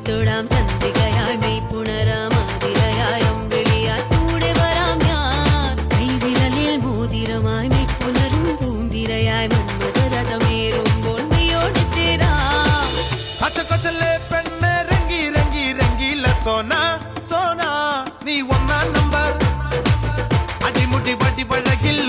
തൊടാം ചന്ദ്രികയായി May പുണരാം ആതിരയായി അമ്പിളിയായി കൂടെ വരാം ഞാൻ കൈവിരലിൽ മോതിരമായി മെയ് പുണരും പൂന്തിരയായി മന്മഥരഥമേറുമ്പോൾ നീയോട് ചേരാം പെണ്ണെ രംഗി രംഗി രംഗീല സോന സോന നീ ഒന്നാം നമ്പർ അടിമുടി വടി വഴകിൽ